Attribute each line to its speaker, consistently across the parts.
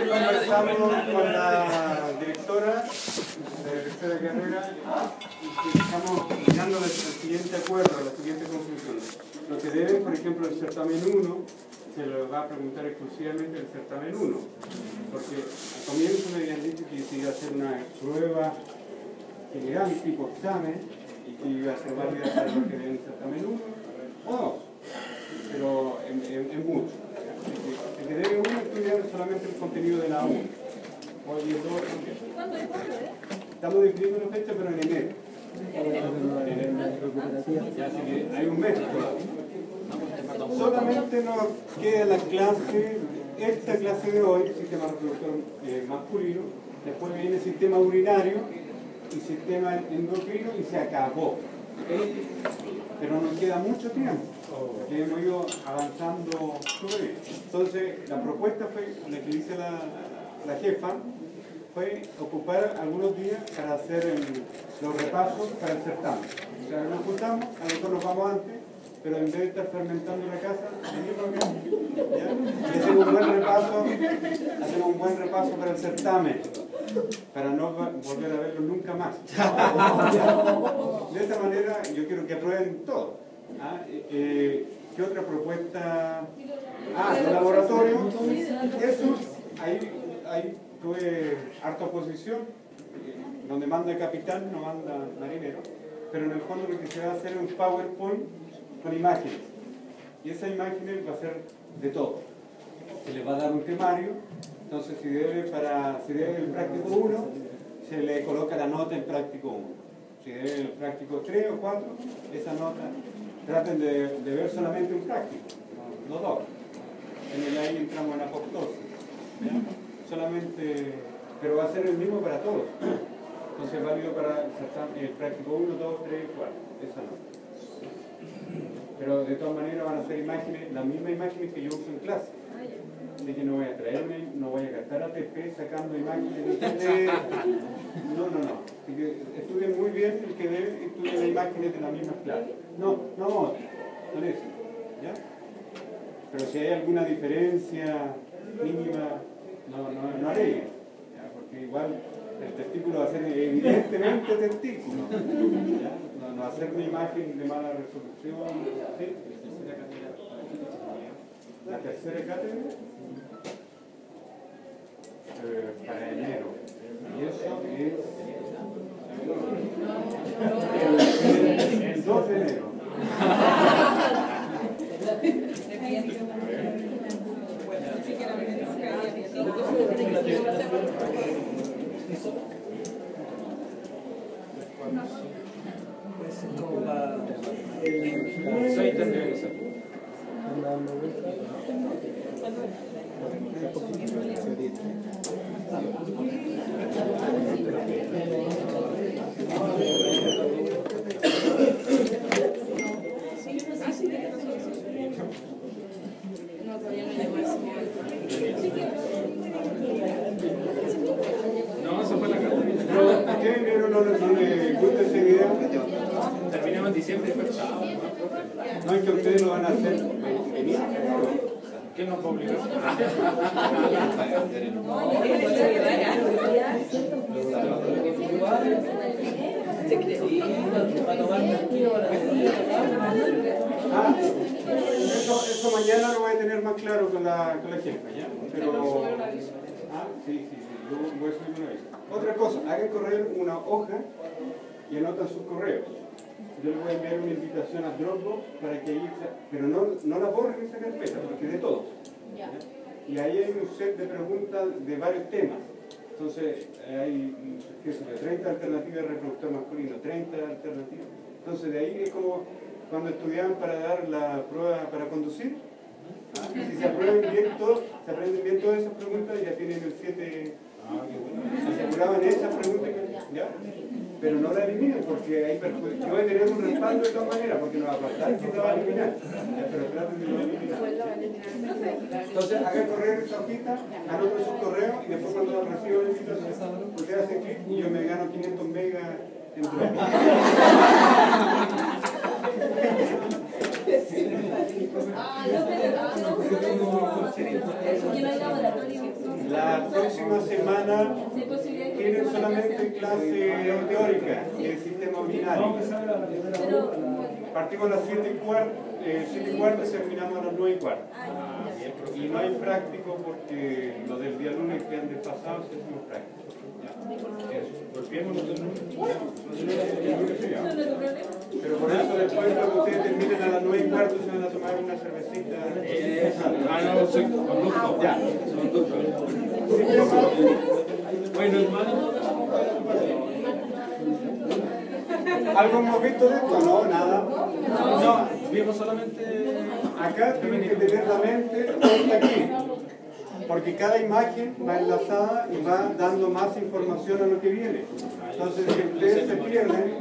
Speaker 1: conversamos con la directora de carrera y estamos llegando al siguiente acuerdo, a la siguiente conclusión. Lo que debe, por ejemplo, el certamen 1, se lo va a preguntar exclusivamente el certamen 1, porque al comienzo me habían dicho que se iba a hacer una prueba general, tipo examen, y que iba a ser válida para lo que debe el certamen 1 o 2, pero en mucho. El que debe uno estudiar solamente el contenido de la 1. Hoy es 2 también.
Speaker 2: ¿Cuándo es?
Speaker 1: Estamos definiendo la fecha, pero en enero. Ya, así que hay un mes todavía. Solamente nos queda la clase, esta clase de hoy, sistema reproductor masculino, después viene sistema urinario y sistema endocrino y se acabó. Pero nos queda mucho tiempo, porque hemos ido avanzando súper bien. Entonces, la propuesta fue, la que dice la jefa, fue ocupar algunos días para hacer los repasos para el certamen. O sea, nos juntamos, a lo mejor nos vamos antes, pero en vez de estar fermentando la casa, venimos acá, ¿ya? Y hacemos un buen repaso para el certamen, para no volver a verlo nunca más. De esta manera, yo quiero que aprueben todo. ¿Qué otra propuesta? Los laboratorios. Eso, ahí tuve harta oposición, donde manda el capitán, no manda marinero, pero en el fondo lo que se va a hacer es un PowerPoint con imágenes, y esas imágenes va a ser de todo. Se les va a dar un temario, entonces si debe el práctico 1, se le coloca la nota en práctico 1. Si debe el práctico 3 o 4, esa nota, traten de ver solamente un práctico, no dos. En el ahí entramos en apoptosis, ¿ya? Solamente, pero va a ser el mismo para todos. Entonces válido para el práctico 1, 2, 3, 4, esa nota. Pero de todas maneras van a ser imágenes, las mismas imágenes que yo uso en clase. Así que no voy a traerme, no voy a gastar ATP sacando imágenes de internet. No. Así que estudien muy bien el que debe, estudien las imágenes de las mismas clases. No eso, ¿ya? Pero si hay alguna diferencia mínima, no aleguen, porque igual el testículo va a ser evidentemente testículo, ¿ya? No hacer una imagen de mala resolución. ¿Sí? La tercera cátedra para enero, y eso es el 2 de enero.
Speaker 3: Terminamos en diciembre, pero
Speaker 1: no es que ustedes lo van a hacer.
Speaker 3: ¿Qué nos va a obligar?
Speaker 1: Eso mañana lo voy a tener más claro con la jefa, ¿ya? Pero, sí, yo voy a subir una vez. Otra cosa, hagan correr una hoja y anotan sus correos. Yo les voy a enviar una invitación a Dropbox para que ahí, pero no la borren esa carpeta, porque es de todos. ¿Ya? Y ahí hay un set de preguntas de varios temas. Entonces, hay 30 alternativas de reproductor masculino, 30 alternativas. Entonces, de ahí es como cuando estudiaban para dar la prueba para conducir. Si se aprenden bien todas esas preguntas, ya tienen el 7. Aseguraban esas preguntas, ¿ya? Pero no la eliminen, porque ahí yo voy a tener un respaldo de todas maneras, porque no va a pasar que se va a eliminar. Pero traten de no eliminar. Entonces, hagan correr esa hojita, anoten sus correos y después cuando reciban la invitación, ustedes hacen clic y yo me gano 500 megas en Dropbox. La próxima semana tienen solamente clase teórica del sistema binario. Partimos a las 7:15 y terminamos a las 9:15. Y no hay práctico porque los del día lunes quedan desfasados y hacemos práctico. Pero por eso después cuando ustedes terminen a las 9:15 se van a tomar una cervecita.
Speaker 3: No, soy conducto.
Speaker 1: Ya.
Speaker 3: Bueno, hermano.
Speaker 1: ¿Algo hemos visto de esto? No, nada.
Speaker 3: No, vimos solamente.
Speaker 1: Acá tienen que tener la mente puesta aquí. Porque cada imagen va enlazada y va dando más información a lo que viene. Entonces, si ustedes se pierden,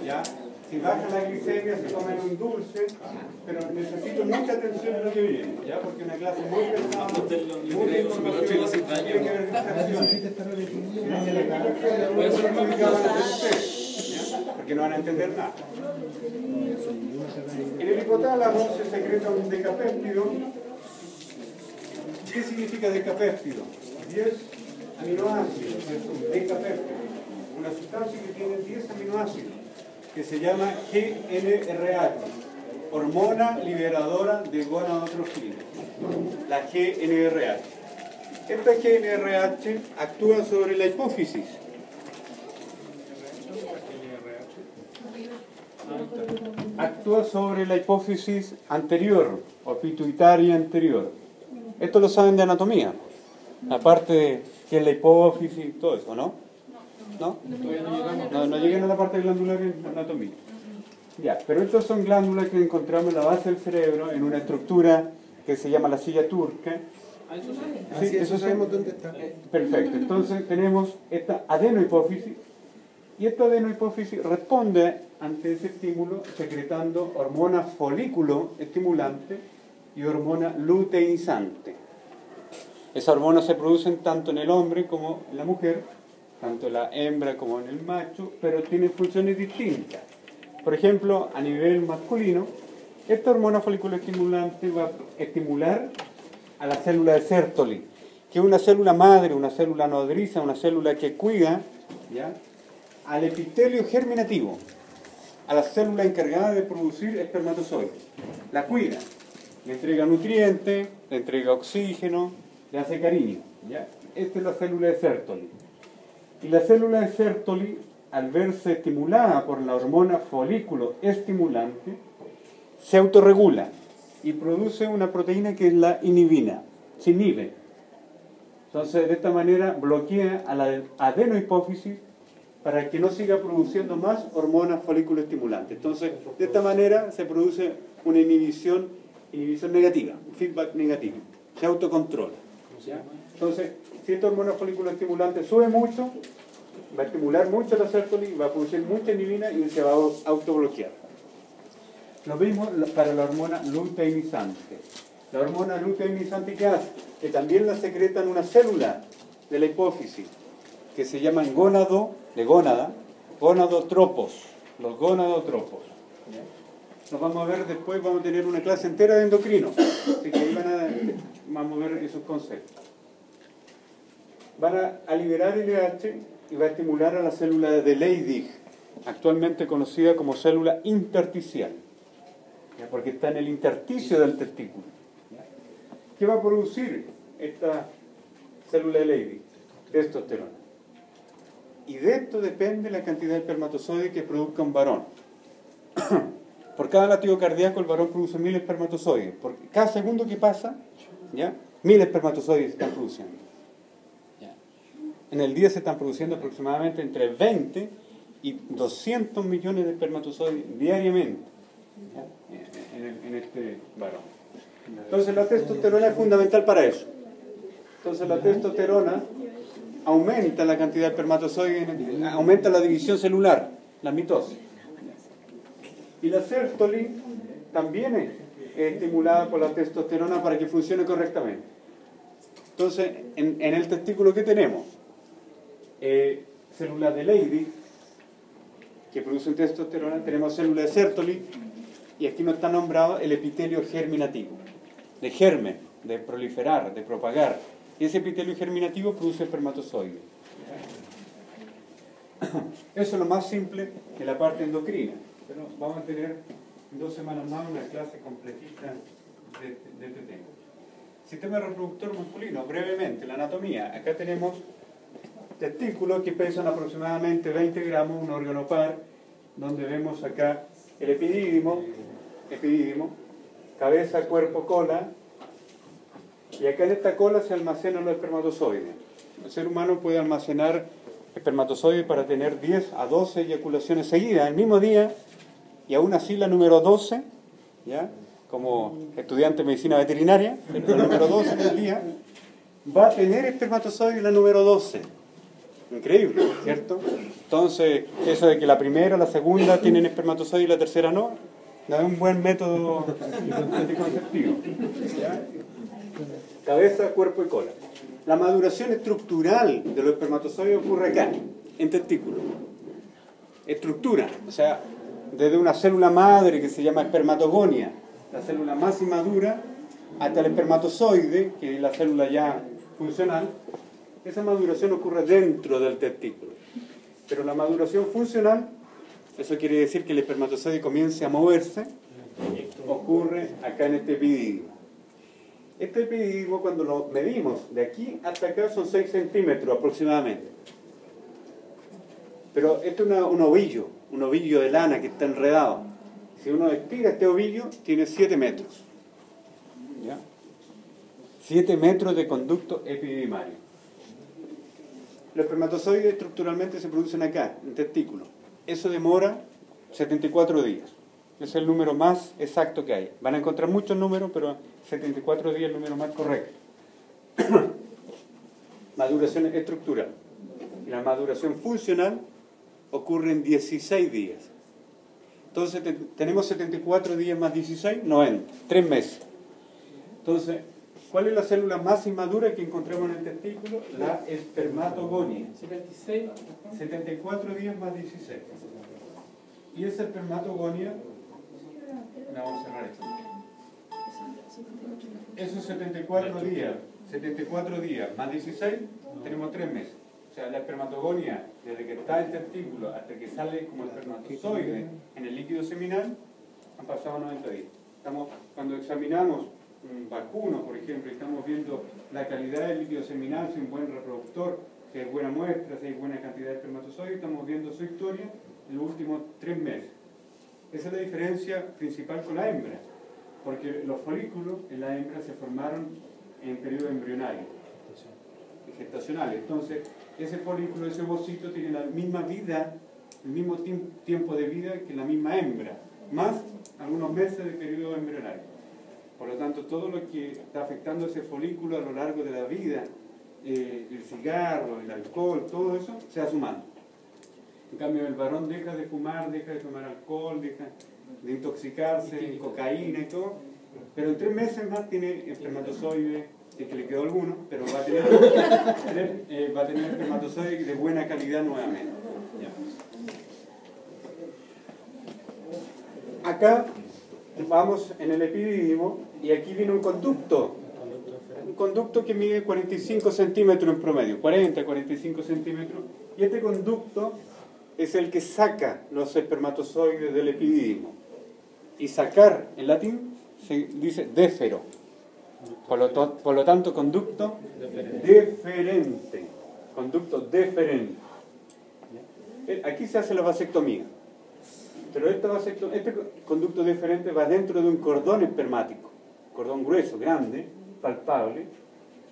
Speaker 1: ¿ya? Si baja la glicemia, se comen un dulce, pero necesito mucha atención a lo que viene, ¿ya? Porque una clase muy pesada, mucha información, tiene que haber distracciones. Porque no van a entender nada. En el hipotálamo se secreta un decapéptido. ¿Qué significa decapéptido? 10 aminoácidos, es un decapéptido. Una sustancia que tiene 10 aminoácidos, que se llama GNRH, hormona liberadora de gonadotrofina, la GNRH. Esta GNRH actúa sobre la hipófisis. Actúa sobre la hipófisis anterior o pituitaria anterior. Esto lo saben de anatomía, aparte de que es la hipófisis y todo eso, ¿no? ¿No? No lleguen a la parte glandular en anatomía. Ya, pero estas son glándulas que encontramos en la base del cerebro, en una estructura que se llama la silla turca. Sí, eso sabemos dónde está. Perfecto, entonces tenemos esta adenohipófisis, y esta adenohipófisis responde ante ese estímulo secretando hormona folículo estimulante y hormona luteinizante. Esas hormonas se producen tanto en el hombre como en la mujer, tanto en la hembra como en el macho, pero tienen funciones distintas. Por ejemplo, a nivel masculino, esta hormona folículo estimulante va a estimular a la célula de Sertoli, que es una célula madre, una célula nodriza, una célula que cuida, ¿ya?, al epitelio germinativo, a la célula encargada de producir espermatozoides. La cuida, le entrega nutrientes, le entrega oxígeno, le hace cariño, ¿ya? Esta es la célula de Sertoli. Y la célula de Sertoli, al verse estimulada por la hormona folículo estimulante, se autorregula y produce una proteína que es la inhibina, se inhibe. Entonces, de esta manera bloquea a la adenohipófisis para que no siga produciendo más hormonas folículo estimulante. Entonces, de esta manera se produce una inhibición negativa, un feedback negativo, se autocontrola, ¿ya? Entonces, si esta hormona folículo estimulante sube mucho, va a estimular mucho la Sertoli, va a producir mucha inhibina y se va a autobloquear. Lo mismo para la hormona luteinizante. La hormona luteinizante, ¿qué hace? Que también la secreta en una célula de la hipófisis, que se llaman gonadotropos, los gonadotropos. Nos vamos a ver después, vamos a tener una clase entera de endocrinos, así que ahí vamos a ver esos conceptos. Van a liberar LH y va a estimular a la célula de Leydig, actualmente conocida como célula intersticial, ¿ya?, porque está en el intersticio del testículo, ¿ya? ¿Qué va a producir esta célula de Leydig? Testosterona. Y de esto depende la cantidad de espermatozoides que produzca un varón. Por cada latido cardíaco el varón produce 1000 espermatozoides. Por cada segundo que pasa, ¿ya?, 1000 espermatozoides se están produciendo. ¿Ya? En el día se están produciendo aproximadamente entre 20 y 200 millones de espermatozoides diariamente, ¿ya?, en este varón. Entonces la testosterona es fundamental para eso. Entonces la testosterona aumenta la cantidad de espermatozoides, aumenta la división celular, la mitosis. Y la Sertoli también es estimulada por la testosterona para que funcione correctamente. Entonces, en el testículo, ¿qué tenemos? Células de Leydig, que producen testosterona, tenemos células de Sertoli, y aquí no está nombrado el epitelio germinativo, de germen, de proliferar, de propagar. Y ese epitelio germinativo produce espermatozoides. Eso es lo más simple en la parte endocrina. Pero vamos a tener en 2 semanas más una clase completita de este tema. Sistema reproductor masculino, brevemente, la anatomía. Acá tenemos testículos que pesan aproximadamente 20 gramos, un órgano par, donde vemos acá el epidídimo, cabeza, cuerpo, cola, y acá en esta cola se almacenan los espermatozoides. El ser humano puede almacenar espermatozoides para tener 10 a 12 eyaculaciones seguidas el mismo día, y aún así la número 12, ¿ya? Como estudiante de medicina veterinaria, la número 12 en el día, va a tener espermatozoides la número 12. Increíble, ¿cierto? Entonces, eso de que la primera, la segunda tienen espermatozoides y la tercera no, no es un buen método anticonceptivo. ¿Ya? Cabeza, cuerpo y cola. La maduración estructural de los espermatozoides ocurre acá, en testículos. Estructura, o sea, desde una célula madre que se llama espermatogonia, la célula más inmadura, hasta el espermatozoide, que es la célula ya funcional. Esa maduración ocurre dentro del testículo. Pero la maduración funcional, eso quiere decir que el espermatozoide comience a moverse, ocurre acá en este epidídimo. Este epidídimo, cuando lo medimos de aquí hasta acá, son 6 centímetros aproximadamente. Pero este es un ovillo de lana que está enredado. Si uno estira este ovillo, tiene 7 metros. ¿Ya? 7 metros de conducto epididimario. Los espermatozoides estructuralmente se producen acá, en el testículo. Eso demora 74 días. Es el número más exacto que hay. Van a encontrar muchos números, pero 74 días es el número más correcto. Maduración estructural. Y la maduración funcional ocurre en 16 días. Entonces tenemos 74 días más 16, 90, 3 meses. Entonces, ¿cuál es la célula más inmadura que encontramos en el testículo? La espermatogonia. 74 días más 16. Y esa espermatogonia, vamos a cerrar esto. Esos 74 días más 16, tenemos 3 meses. O sea, la espermatogonia, desde que está el testículo hasta que sale como espermatozoide en el líquido seminal, han pasado 90 días. Cuando examinamos un vacuno, por ejemplo, y estamos viendo la calidad del líquido seminal, si es un buen reproductor, si hay buena muestra, si hay buena cantidad de espermatozoides, estamos viendo su historia en los últimos 3 meses. Esa es la diferencia principal con la hembra, porque los folículos en la hembra se formaron en periodo embrionario, gestacional. Entonces, ese folículo, ese ovocito tiene la misma vida, el mismo tiempo de vida que la misma hembra, más algunos meses de periodo embrionario. Por lo tanto, todo lo que está afectando a ese folículo a lo largo de la vida, el cigarro, el alcohol, todo eso, se va sumando. En cambio, el varón deja de fumar alcohol, deja de intoxicarse, cocaína y todo, pero en 3 meses más tiene espermatozoides, es que le quedó alguno, pero va a tener espermatozoides de buena calidad nuevamente. Ya. Acá vamos en el epidídimo y aquí viene un conducto que mide 45 centímetros en promedio, 40, 45 centímetros, y este conducto es el que saca los espermatozoides del epidídimo. Y sacar, en latín, se dice défero. Por lo tanto, conducto deferente. Conducto deferente. Aquí se hace la vasectomía. Pero este conducto deferente va dentro de un cordón espermático. Cordón grueso, grande, palpable.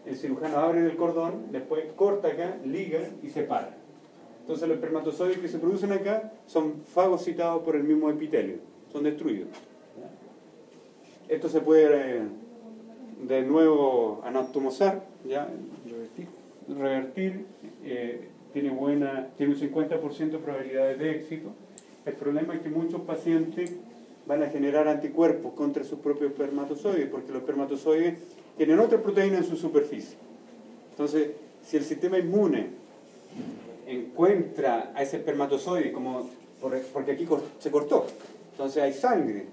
Speaker 1: El cirujano abre el cordón, después corta acá, liga y separa. Entonces los espermatozoides que se producen acá son fagocitados por el mismo epitelio. Son destruidos. Esto se puede de nuevo anatomizar, ¿ya? Revertir, tiene un 50% de probabilidades de éxito. El problema es que muchos pacientes van a generar anticuerpos contra sus propios espermatozoides, porque los espermatozoides tienen otra proteína en su superficie. Entonces, si el sistema inmune encuentra a ese espermatozoide, porque aquí se cortó, entonces hay sangre.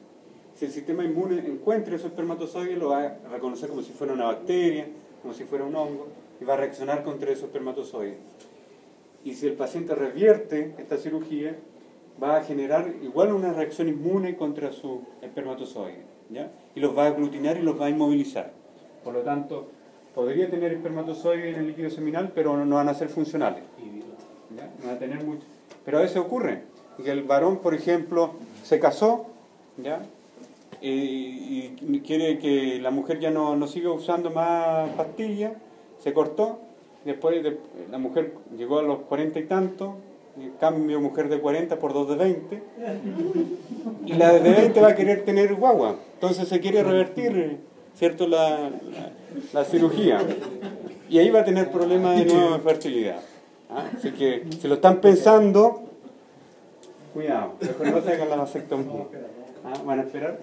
Speaker 1: Si el sistema inmune encuentra esos espermatozoides, lo va a reconocer como si fuera una bacteria, como si fuera un hongo, y va a reaccionar contra esos espermatozoides. Y si el paciente revierte esta cirugía, va a generar igual una reacción inmune contra su espermatozoide, ¿ya? Y los va a aglutinar y los va a inmovilizar. Por lo tanto, podría tener espermatozoides en el líquido seminal, pero no van a ser funcionales, ¿ya? No van a tener mucho. Pero a veces ocurre que el varón, por ejemplo, se casó, ¿ya? Y quiere que la mujer ya no siga usando más pastillas, se cortó, después la mujer llegó a los 40 y tantos, cambio mujer de 40 por 2 de 20, y la de 20 va a querer tener guagua, entonces se quiere revertir, ¿cierto?, la cirugía, y ahí va a tener problemas de nueva fertilidad. ¿Ah? Así que si lo están pensando, cuidado, mejor no se hagan la vasectomía. ¿Ah? ¿Van a esperar?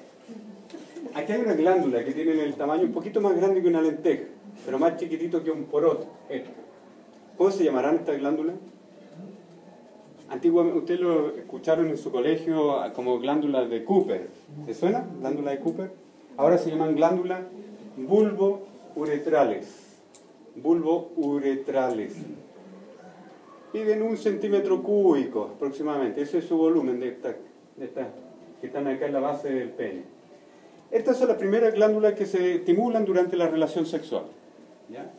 Speaker 1: Aquí hay una glándula que tiene el tamaño un poquito más grande que una lenteja, pero más chiquitito que un poroto. ¿Cómo se llamarán estas glándulas? Antiguamente, ustedes lo escucharon en su colegio como glándulas de Cooper. ¿Se suena? ¿Glándula de Cooper? Ahora se llaman glándulas bulbouretrales. Bulbouretrales. Miden 1 centímetro cúbico aproximadamente. Ese es su volumen de estas que están acá en la base del pene. Estas son las primeras glándulas que se estimulan durante la relación sexual. ¿Ya?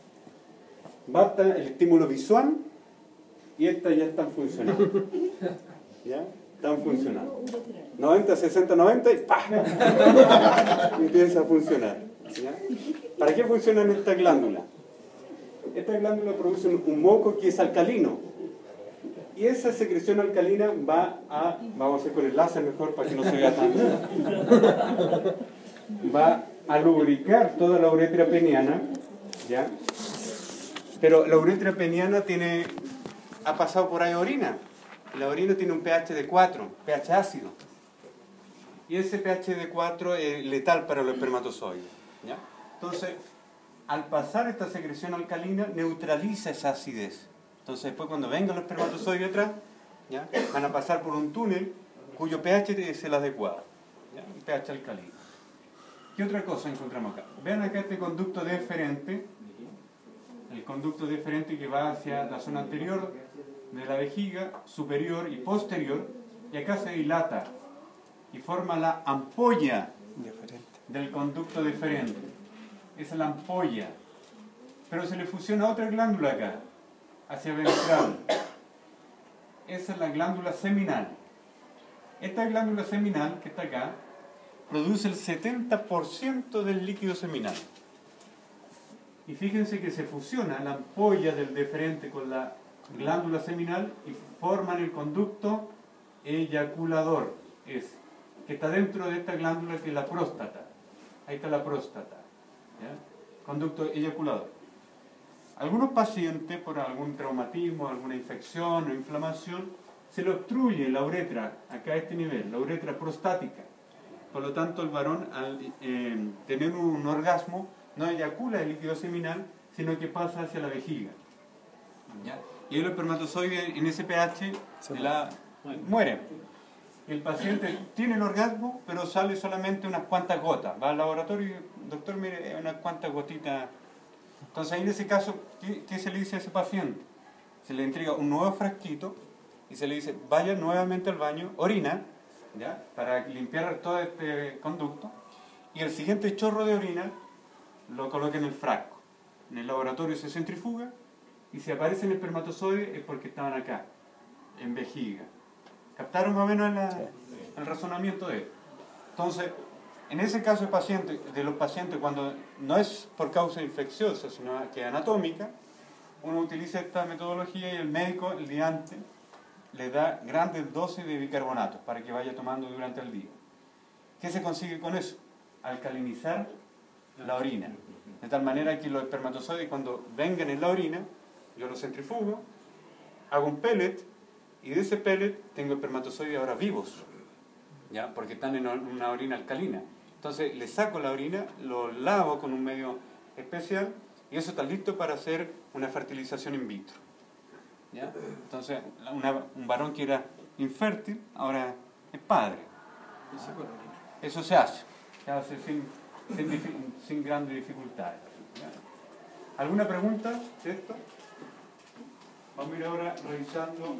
Speaker 1: Basta el estímulo visual y estas ya están funcionando. ¿Ya? Están funcionando. 90, 60, 90 y ¡pah! Empieza a funcionar. ¿Ya? ¿Para qué funcionan estas glándulas? Estas glándulas producen un moco que es alcalino. Y esa secreción alcalina vamos a hacer con el láser mejor para que no se vea tanto, va a lubricar toda la uretra peniana, ¿ya? Pero la uretra peniana ha pasado por ahí orina. La orina tiene un pH de 4, pH ácido. Y ese pH de 4 es letal para los espermatozoides, ¿ya? Entonces, al pasar esta secreción alcalina, neutraliza esa acidez. Entonces, después cuando vengan los espermatozoides atrás, ¿ya?, van a pasar por un túnel cuyo pH es el adecuado, ¿ya? Un pH alcalino. ¿Qué otra cosa encontramos acá? Vean acá este conducto deferente, el conducto deferente que va hacia la zona anterior de la vejiga, superior y posterior, y acá se dilata y forma la ampolla del conducto deferente. Esa es la ampolla. Pero se le fusiona otra glándula acá, hacia ventral. Esa es la glándula seminal. Esta glándula seminal que está acá produce el 70% del líquido seminal. Y fíjense que se fusiona la ampolla del deferente con la glándula seminal y forman el conducto eyaculador, que está dentro de esta glándula que es la próstata. Ahí está la próstata, ¿ya? Conducto eyaculador. Algunos pacientes, por algún traumatismo, alguna infección o inflamación, se le obstruye la uretra, acá a este nivel, la uretra prostática. Por lo tanto, el varón, al tener un orgasmo, no eyacula el líquido seminal, sino que pasa hacia la vejiga, ¿ya? Y el espermatozoide en ese pH muere. El paciente tiene el orgasmo, pero sale solamente unas cuantas gotas. Va al laboratorio y, doctor, mire, unas cuantas gotitas. Entonces, ahí en ese caso, ¿qué se le dice a ese paciente? Se le entrega un nuevo frasquito y se le dice, vaya nuevamente al baño, orina, ¿ya?, para limpiar todo este conducto, y el siguiente chorro de orina lo coloca en el frasco. En el laboratorio se centrifuga y si aparecen espermatozoides es porque estaban acá, en vejiga. ¿Captaron más o menos el razonamiento de esto? Entonces, en ese caso de los pacientes, cuando no es por causa infecciosa, sino que anatómica, uno utiliza esta metodología y el médico, el día antes, le da grandes dosis de bicarbonato para que vaya tomando durante el día. ¿Qué se consigue con eso? Alcalinizar la orina. De tal manera que los espermatozoides, cuando vengan en la orina, yo los centrifugo, hago un pellet, y de ese pellet tengo espermatozoides ahora vivos, ¿ya?, porque están en una orina alcalina. Entonces le saco la orina, lo lavo con un medio especial, y eso está listo para hacer una fertilización in vitro, ¿ya? Entonces, un varón que era infértil, ahora es padre. Eso se hace sin grandes dificultades. ¿Ya? ¿Alguna pregunta de esto? Vamos a ir ahora revisando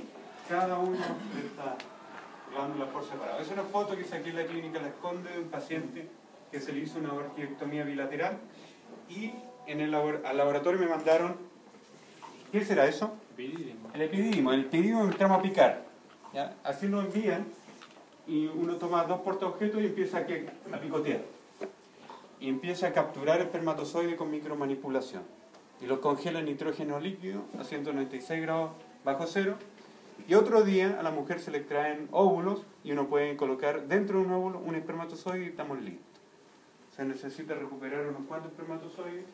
Speaker 1: cada una de estas glándulas por separado. Es una foto que saqué en la clínica Las Condes de un paciente que se le hizo una orquiectomía bilateral y al laboratorio me mandaron, ¿qué será eso? El epididimo. El epididimo entramos a picar. ¿Ya? Así lo envían y uno toma 2 portaobjetos y empieza a picotear. Y empieza a capturar espermatozoides con micromanipulación. Y los congela en nitrógeno líquido a 196 grados bajo cero. Y otro día a la mujer se le extraen óvulos y uno puede colocar dentro de un óvulo un espermatozoide y estamos listos. Se necesita recuperar unos cuantos espermatozoides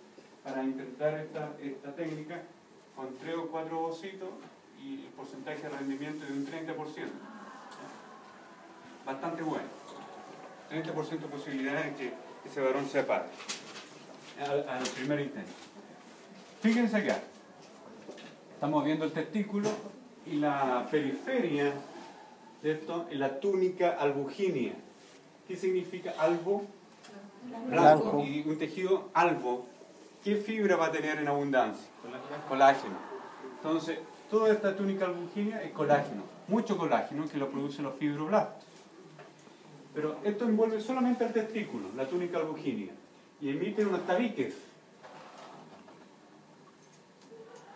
Speaker 1: para intentar esta técnica con 3 o 4 ovocitos y el porcentaje de rendimiento de un 30%. Bastante bueno. 30% de posibilidades de que ese varón sea padre al primer intento. Fíjense acá. Estamos viendo el testículo y la periferia de esto es la túnica albugínea. ¿Qué significa albo? Blanco. Y un tejido albo, ¿qué fibra va a tener en abundancia? Colágeno. Entonces, toda esta túnica albugínea es colágeno. Mucho colágeno que lo producen los fibroblastos. Pero esto envuelve solamente al testículo, la túnica albugínea, y emite unos tabiques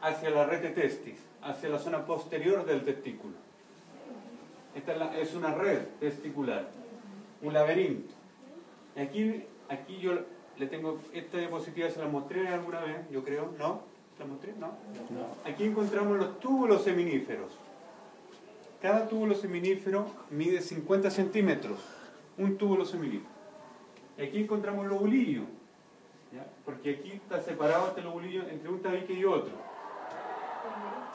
Speaker 1: hacia la rete testis, hacia la zona posterior del testículo. Esta es una red testicular, un laberinto. Y aquí yo le tengo, esta diapositiva se la mostré alguna vez, yo creo, ¿no? ¿La mostré? ¿No? Aquí encontramos los túbulos seminíferos. Cada túbulo seminífero mide 50 centímetros, un túbulo seminífero. Y aquí encontramos el lobulillo, ¿ya? Porque aquí está separado este lobulillo entre un tabique y otro.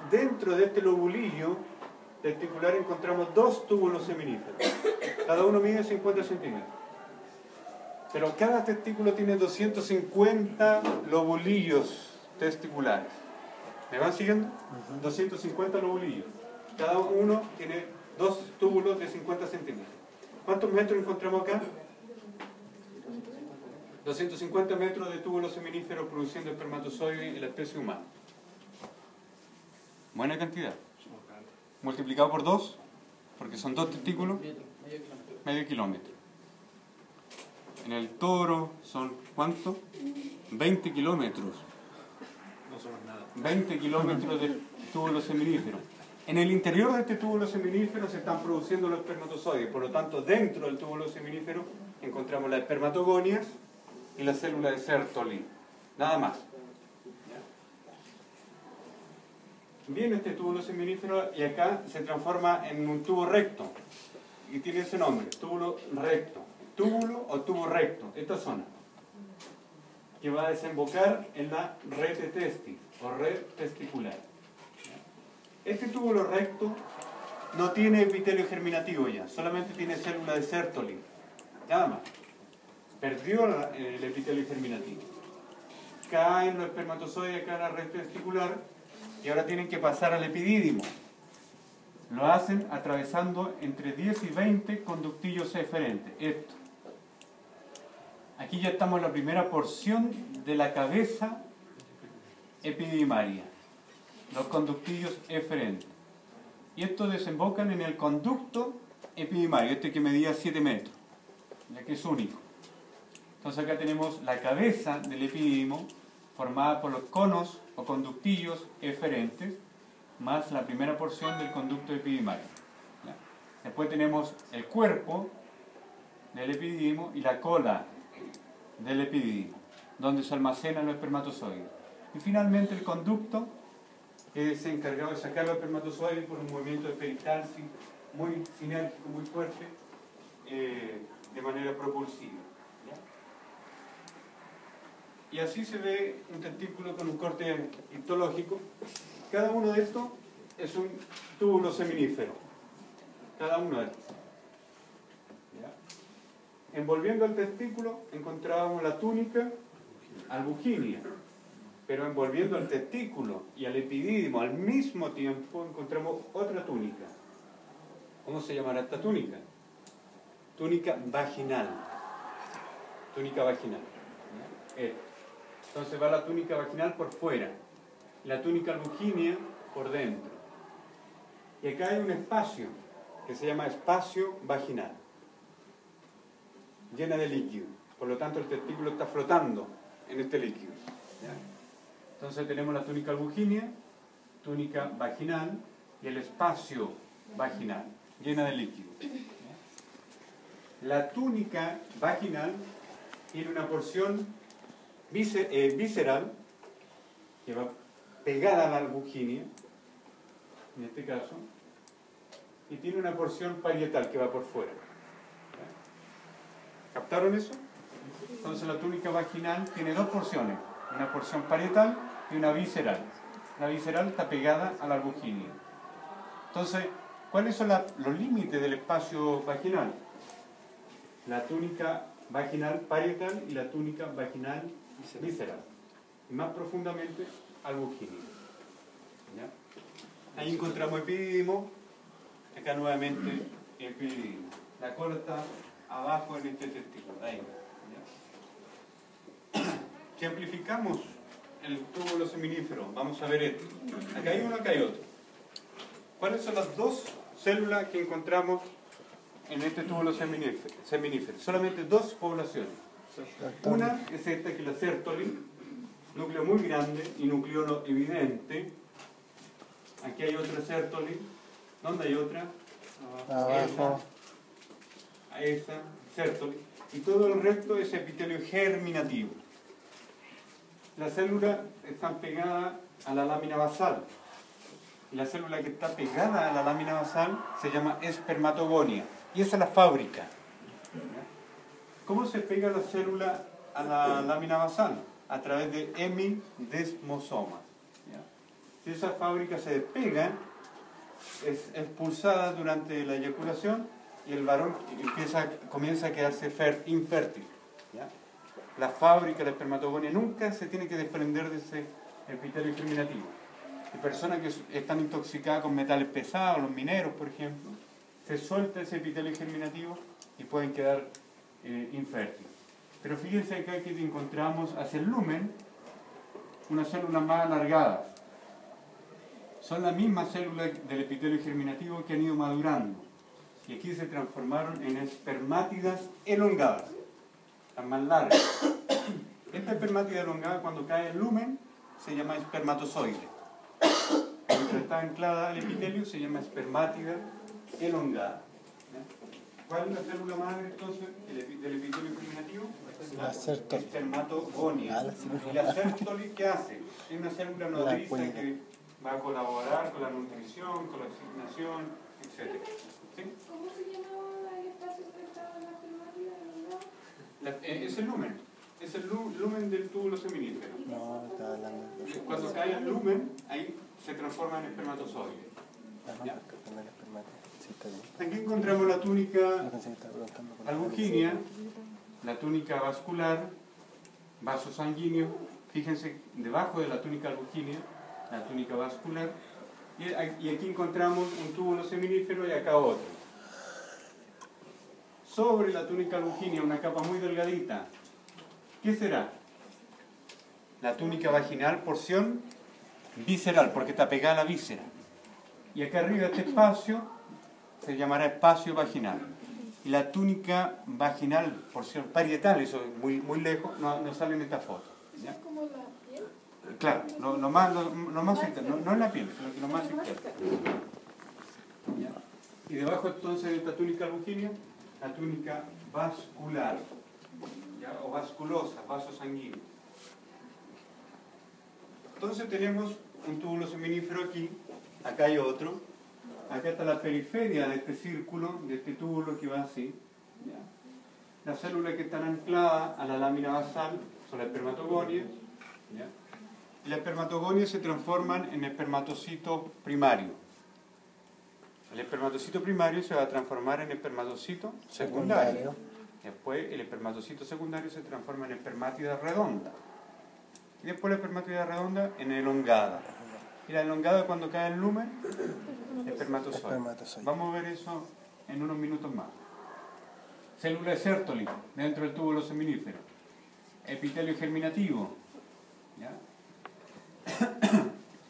Speaker 1: Dentro de este lobulillo testicular encontramos 2 túbulos seminíferos. Cada uno mide 50 centímetros. Pero cada testículo tiene 250 lobulillos testiculares. ¿Me van siguiendo? 250 lobulillos. Cada uno tiene 2 túbulos de 50 centímetros. ¿Cuántos metros encontramos acá? 250 metros de túbulos seminíferos produciendo espermatozoides en la especie humana. Buena cantidad. Multiplicado por 2, porque son 2 testículos, medio kilómetro. En el toro son, ¿cuánto? 20 kilómetros.
Speaker 3: No somos nada.
Speaker 1: 20 kilómetros de túbulo seminífero. En el interior de este túbulo seminífero se están produciendo los espermatozoides. Por lo tanto, dentro del túbulo seminífero encontramos las espermatogonias y la célula de Sertoli. Nada más. Viene este túbulo seminífero y acá se transforma en un tubo recto. Y tiene ese nombre, túbulo recto. Túbulo o tubo recto, esta zona. Que va a desembocar en la rete testis o red testicular. Este túbulo recto no tiene epitelio germinativo ya, solamente tiene célula de Sertoli. Nada más. Perdió el epitelio germinativo. Caen los espermatozoides acá en la red testicular y ahora tienen que pasar al epidídimo. Lo hacen atravesando entre 10 y 20 conductillos eferentes. Esto. Aquí ya estamos en la primera porción de la cabeza epididimaria. Los conductillos eferentes. Y estos desembocan en el conducto epididimario, este que medía 7 metros, ya que es único. Entonces acá tenemos la cabeza del epidídimo formada por los conos o conductillos eferentes más la primera porción del conducto epididimario. ¿Ya? Después tenemos el cuerpo del epidídimo y la cola del epidídimo, donde se almacenan los espermatozoides. Y finalmente el conducto es encargado de sacar los espermatozoides por un movimiento de peristalsis muy sinérgico, muy fuerte, de manera propulsiva. ¿Ya? Y así se ve un testículo con un corte histológico. Cada uno de estos es un túbulo seminífero. Cada uno de estos. ¿Ya? Envolviendo el testículo encontrábamos la túnica albugínea. Pero envolviendo el testículo y al epidídimo al mismo tiempo encontramos otra túnica. ¿Cómo se llamará esta túnica? túnica vaginal. Túnica vaginal. Entonces va la túnica vaginal por fuera, la túnica albuginea por dentro. Y acá hay un espacio que se llama espacio vaginal, llena de líquido. Por lo tanto, el testículo está flotando en este líquido. ¿Ya? Entonces tenemos la túnica albuginea, túnica vaginal y el espacio vaginal, llena de líquido. La túnica vaginal tiene una porción visceral que va pegada a la albuginea, en este caso, y tiene una porción parietal que va por fuera. ¿Captaron eso? Entonces la túnica vaginal tiene dos porciones, una porción parietal y una visceral. La visceral está pegada a la albuginea. Entonces, ¿cuáles son los límites del espacio vaginal? La túnica vaginal parietal y la túnica vaginal visceral. Y más profundamente, albuginea. ¿Ya? Ahí encontramos epididimo, acá nuevamente epididimo. La cola está abajo en este testículo, ahí. ¿Ya? Si amplificamos el túbulo seminífero, vamos a ver esto. Acá hay uno, acá hay otro. ¿Cuáles son las dos células que encontramos en este túbulo seminífero? Solamente dos poblaciones. Una es esta, que es la Sertoli, núcleo muy grande y nucleolo evidente. Aquí hay otra Sertoli. ¿Dónde hay otra?
Speaker 2: Abajo.
Speaker 1: Esa, Sertoli. Y todo el resto es epitelio germinativo. Las células están pegadas a la lámina basal. Y la célula que está pegada a la lámina basal se llama espermatogonia. Y esa es la fábrica. ¿Cómo se pega la célula a la lámina basal? A través de hemidesmosomas. Si esa fábrica se despega, es expulsada durante la eyaculación y el varón comienza a quedarse infértil. ¿Ya? La fábrica de la espermatogonia nunca se tiene que desprender de ese epitelio germinativo. Hay personas que están intoxicadas con metales pesados, los mineros, por ejemplo, se suelta ese epitelio germinativo y pueden quedar infértiles. Pero fíjense acá que encontramos hacia el lumen unas células más alargadas. Son las mismas células del epitelio germinativo que han ido madurando. Y aquí se transformaron en espermátidas elongadas, las más largas. Esta espermátida elongada, cuando cae el lumen, se llama espermatozoide. Mientras está anclada al epitelio, se llama espermátida elongada. ¿Cuál es la célula madre entonces del epitelio germinativo?
Speaker 2: La Sertoli.
Speaker 1: Espermatogonia. ¿Y la Sertoli qué hace? Es una célula nodriza que va a colaborar con la nutrición, con la oxigenación, etc. ¿Sí?
Speaker 4: ¿Cómo se llamaba el espacio que estaba en la espermátida elongada?
Speaker 1: Es el lumen. Es el lumen del túbulo seminífero.
Speaker 2: No, está hablando de
Speaker 1: Cuando cae el lumen, ahí se transforma en espermatozoide. ¿Ya? Aquí encontramos la túnica albuginea, la túnica vascular, vaso sanguíneo. Fíjense, debajo de la túnica albuginea, la túnica vascular. Y aquí encontramos un túbulo seminífero y acá otro. Sobre la túnica albuginea, una capa muy delgadita. ¿Qué será? La túnica vaginal, porción visceral, porque está pegada a la víscera. Y acá arriba este espacio se llamará espacio vaginal. Y la túnica vaginal, porción parietal, eso es muy lejos, no sale en esta foto. ¿Ya?
Speaker 4: ¿Es como la piel?
Speaker 1: Claro, lo más cercano, no en la piel, sino que lo más cercano. Y debajo entonces de esta túnica albuginea, la túnica vascular, ¿ya? O vasculosa, vaso sanguíneo. Entonces tenemos un túbulo seminífero aquí, acá hay otro, acá está la periferia de este círculo, de este túbulo que va así. ¿Ya? Las células que están ancladas a la lámina basal son la espermatogonia. ¿Ya? Y las espermatogonias se transforman en espermatocito primario. El espermatocito primario se va a transformar en espermatocito secundario. Después el espermatocito secundario se transforma en espermátida redonda. Y después la espermátida redonda en elongada. Y la elongada, cuando cae el lumen, espermatozoide. Vamos a ver eso en unos minutos más. Célula de Sertoli, dentro del túbulo seminífero. Epitelio germinativo. ¿Ya?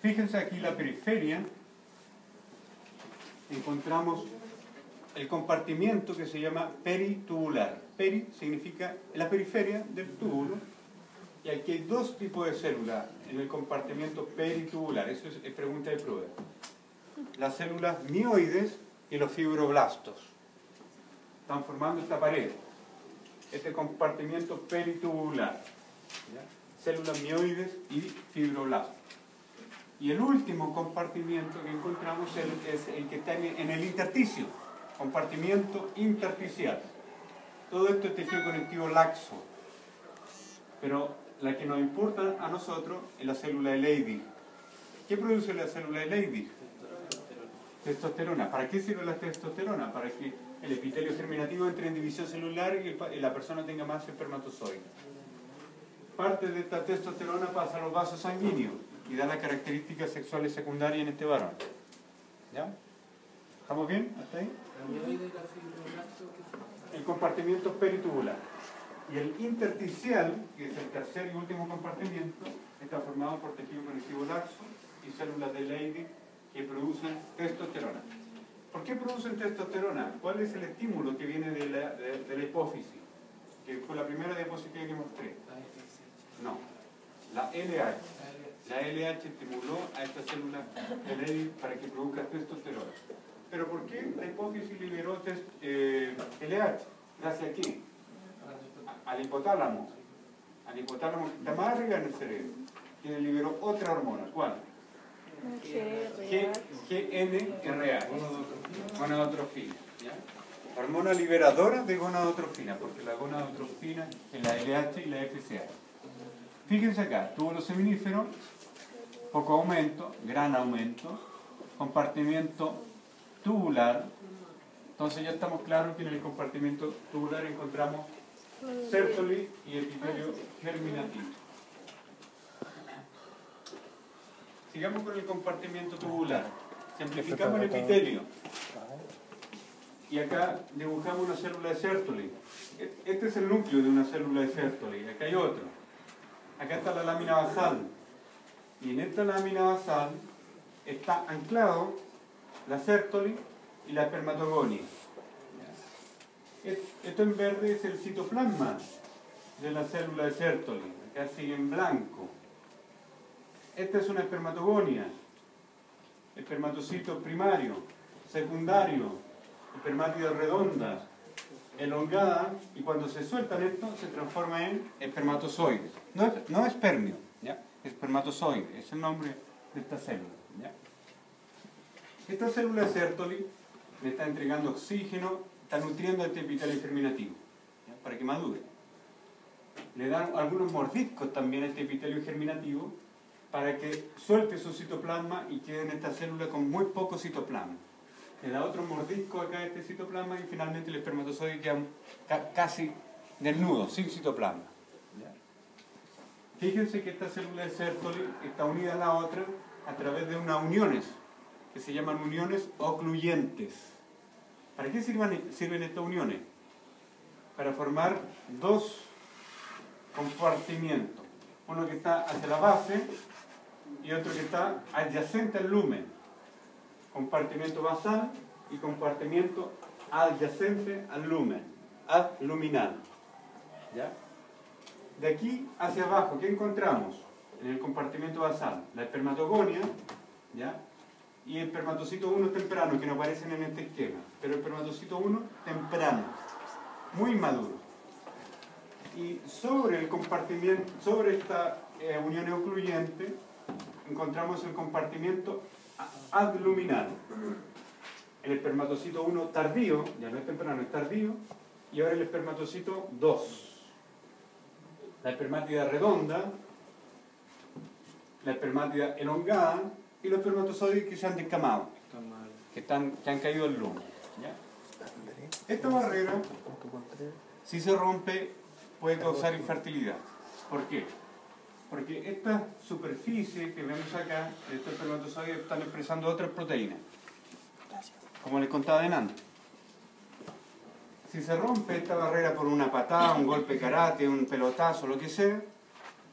Speaker 1: Fíjense aquí la periferia. Encontramos el compartimiento que se llama peritubular. Peri significa la periferia del túbulo. Y aquí hay dos tipos de células en el compartimiento peritubular. Eso es pregunta de prueba. Las células mioides y los fibroblastos. Están formando esta pared. Este compartimiento peritubular. ¿Ya? Células mioides y fibroblastos. Y el último compartimiento que encontramos es el que está en el intersticio. Compartimiento intersticial. Todo esto es tejido conectivo laxo. Pero la que nos importa a nosotros es la célula de Leydig. ¿Qué produce la célula de Leydig? Testosterona. ¿Para qué sirve la testosterona? Para que el epitelio germinativo entre en división celular y la persona tenga más espermatozoides. Parte de esta testosterona pasa a los vasos sanguíneos y da las características sexuales secundarias en este varón. ¿Ya? ¿Estamos bien? ¿Hasta ahí? El compartimiento peritubular. Y el intersticial, que es el tercer y último compartimiento, está formado por tejido conectivo laxo y células de Leydig que producen testosterona. ¿Por qué producen testosterona? ¿Cuál es el estímulo que viene de la hipófisis? Que fue la primera diapositiva que mostré. No, la LH. La LH estimuló a esta célula de Leydig para que produzca testosterona. ¿Pero por qué la hipófisis liberó LH? ¿Gracias a qué? Al hipotálamo. Al hipotálamo que está más arriba en el cerebro. Que liberó otra hormona. ¿Cuál? GNRH. Gonadotrofina. ¿Ya? Hormona liberadora de gonadotrofina, porque la gonadotrofina es la LH y la FSH. Fíjense acá, túbulo seminífero, poco aumento, gran aumento, compartimiento tubular. Entonces ya estamos claros que en el compartimiento tubular encontramos Sertoli y epitelio germinativo. Sigamos con el compartimiento tubular. Simplificamos el epitelio. Y acá dibujamos una célula de Sertoli. Este es el núcleo de una célula de Sertoli. Acá hay otro. Acá está la lámina basal. Y en esta lámina basal está anclado la Sertoli y la espermatogonia. Esto en verde es el citoplasma de la célula de Sertoli. Acá sigue en blanco. Esta es una espermatogonia. Espermatocito primario, secundario, espermátidas redondas, elongadas, y cuando se sueltan esto se transforma en espermatozoides. No espermio, ¿ya? Espermatozoide, es el nombre de esta célula. ¿Ya? Esta célula de Sertoli le está entregando oxígeno, está nutriendo a este epitelio germinativo, ¿ya? Para que madure. Le dan algunos mordiscos también a este epitelio germinativo para que suelte su citoplasma y quede en esta célula con muy poco citoplasma. Le da otro mordisco acá a este citoplasma y finalmente el espermatozoide queda casi desnudo, sin citoplasma. ¿Ya? Fíjense que esta célula de Sertoli está unida a la otra a través de unas uniones, que se llaman uniones ocluyentes. ¿Para qué sirven estas uniones? Para formar dos compartimientos. Uno que está hacia la base y otro que está adyacente al lumen. Compartimiento basal y compartimiento adyacente al lumen, adluminal. ¿Ya? De aquí hacia abajo, ¿qué encontramos? En el compartimiento basal, la espermatogonia, ¿ya? Y el espermatocito 1 temprano, que no aparecen en este esquema, pero el espermatocito 1 temprano, muy maduro. Y sobre el compartimiento, sobre esta unión ocluyente, encontramos el compartimiento adluminal. El espermatocito 1 tardío, ya no es temprano, es tardío, y ahora el espermatocito 2. La espermátida redonda, la espermátida elongada y los espermatozoides que se han descamado, que han caído al lumen. ¿Ya? Esta barrera, si se rompe, puede causar infertilidad. ¿Por qué? Porque esta superficie que vemos acá, de estos espermatozoides, están expresando otras proteínas, como les contaba delante. Si se rompe esta barrera por una patada, un golpe de karate, un pelotazo, lo que sea,